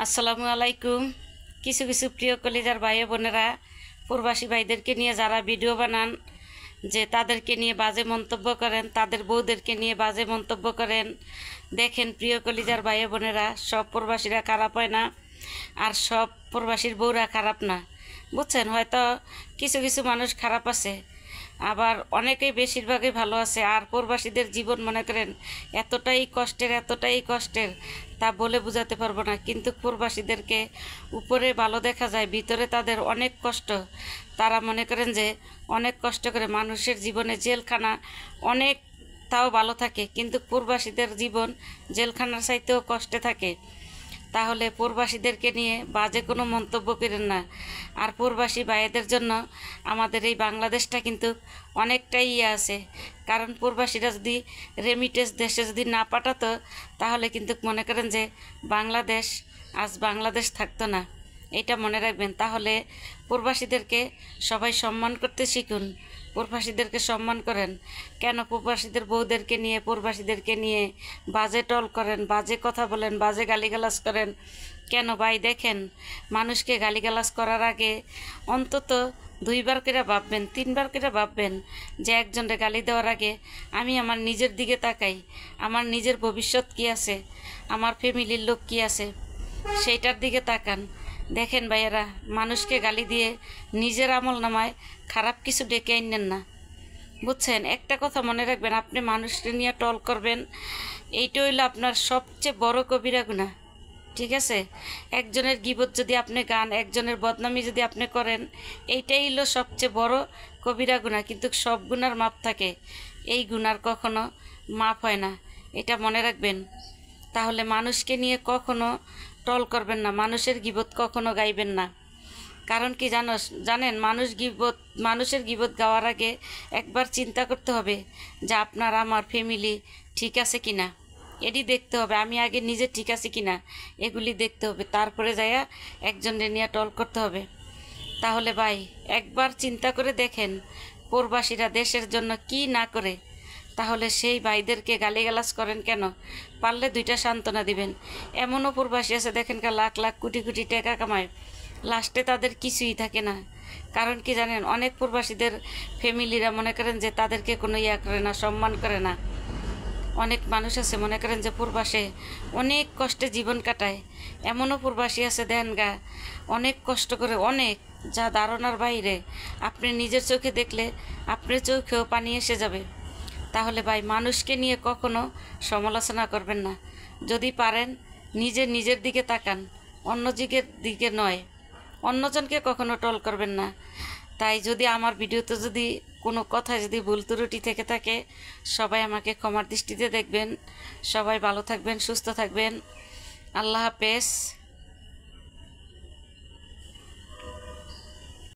আসসালামু আলাইকুম। কিছু কিছু প্রিয় কলিজার ভাই বোনেরা প্রবাসী ভাইদেরকে নিয়ে যারা ভিডিও বানান, যে তাদেরকে নিয়ে বাজে মন্তব্য করেন, তাদের বউদেরকে নিয়ে বাজে মন্তব্য করেন। দেখেন প্রিয় কলিজার ভাই বোনেরা, সব প্রবাসীরা খারাপ হয় না, আর সব প্রবাসীর বউরা খারাপ না, বুঝছেন? হয়তো কিছু কিছু মানুষ খারাপ আছে, আবার অনেকেই বেশিরভাগই ভালো আছে। আর প্রবাসীদের জীবন মনে করেন এতটাই কষ্টের তা বলে বোঝাতে পারবো না। কিন্তু প্রবাসীদেরকে উপরে ভালো দেখা যায়, ভিতরে তাদের অনেক কষ্ট। তারা মনে করেন যে অনেক কষ্ট করে মানুষের জীবনে জেলখানা অনেক, তাও ভালো থাকে, কিন্তু প্রবাসীদের জীবন জেলখানার চাইতেও কষ্টে থাকে। তাহলে প্রবাসীদেরকে নিয়ে বাজে কোনো মন্তব্য করেন না। আর প্রবাসী ভাইদের জন্য আমাদের এই বাংলাদেশটা কিন্তু অনেকটাই আছে, কারণ প্রবাসীরা যদি রেমিটেন্স দেশে যদি না পাঠাতো, তাহলে কিন্তু মনে করেন যে বাংলাদেশ আজ বাংলাদেশ থাকতো না। এটা মনে রাখবেন। তাহলে প্রবাসীদেরকে সবাই সম্মান করতে শিখুন, প্রবাসীদেরকে সম্মান করেন। কেন প্রবাসীদের বউদেরকে নিয়ে, প্রবাসীদেরকে নিয়ে বাজে টল করেন, বাজে কথা বলেন, বাজে গালিগালাজ করেন কেন ভাই? দেখেন, মানুষকে গালিগালাজ করার আগে অন্তত 2বার করে ভাববেন, 3বার করে ভাববেন যে একজনকে গালি দেওয়ার আগে আমি আমার নিজের দিকে তাকাই, আমার নিজের ভবিষ্যৎ কী আছে, আমার ফ্যামিলির লোক কী আছে, সেইটার দিকে তাকান। দেখেন ভাইয়েরা, মানুষকে গালি দিয়ে নিজের আমল নামায় খারাপ কিছু ডেকে আনেন না, বুঝছেন? একটা কথা মনে রাখবেন, আপনি মানুষকে নিয়ে টল করবেন, এইটা হইলো আপনার সবচেয়ে বড় কবিরা গুনাহ, ঠিক আছে? একজনের গীবত যদি আপনি গান, একজনের বদনামি যদি আপনি করেন, এইটাই হলো সবচেয়ে বড় কবিরা গুনাহ। কিন্তু সব গুনার মাপ থাকে, এই গুনার কখনো মাপ হয় না, এটা মনে রাখবেন। তাহলে মানুষকে নিয়ে কখনো টল করবেন না, মানুষের গীবত কখনো গাইবেন না। কারণ কি জানেন, মানুষের গীবত গাওয়ার আগে একবার চিন্তা করতে হবে যে আপনার আমার ফ্যামিলি ঠিক আছে কিনা, এটি দেখতে হবে। আমি আগে নিজে ঠিক আছে কিনা এগুলি দেখতে হবে, তারপরে যাইয়া একজনের নিয়ে টল করতে হবে। তাহলে ভাই একবার চিন্তা করে দেখেন, প্রবাসীরা দেশের জন্য কি না করে, তাহলে সেই ভাইদেরকে গালিগালাজ করেন কেন? পারলে 2টা সান্ত্বনা দিবেন। এমনও প্রবাসী আছে দেখেন, লাখ লাখ কোটি কোটি টাকা কামায়, লাস্টে তাদের কিছুই থাকে না। কারণ কি জানেন, অনেক প্রবাসীদের ফ্যামিলিরা মনে করেন যে তাদেরকে কোনো করে না, সম্মান করে না। অনেক মানুষ আছে মনে করেন যে প্রবাসে অনেক কষ্টে জীবন কাটায়, এমনও প্রবাসী আছে দেন গা অনেক কষ্ট করে, অনেক, যা ধারণার বাইরে। আপনি নিজের চোখে দেখলে আপনার চোখেও পানি এসে যাবে। তাহলে ভাই মানুষকে নিয়ে কখনো সমালোচনা করবেন না। যদি পারেন নিজের দিকে তাকান, অন্য দিকে নয়। অন্যজনকে কখনো টল করবেন না। তাই যদি আমার ভিডিওতে যদি কোনো কথায় যদি ভুল ত্রুটি থেকে থাকে, সবাই আমাকে ক্ষমার দৃষ্টিতে দেখবেন। সবাই ভালো থাকবেন, সুস্থ থাকবেন। আল্লাহ হাফেজ।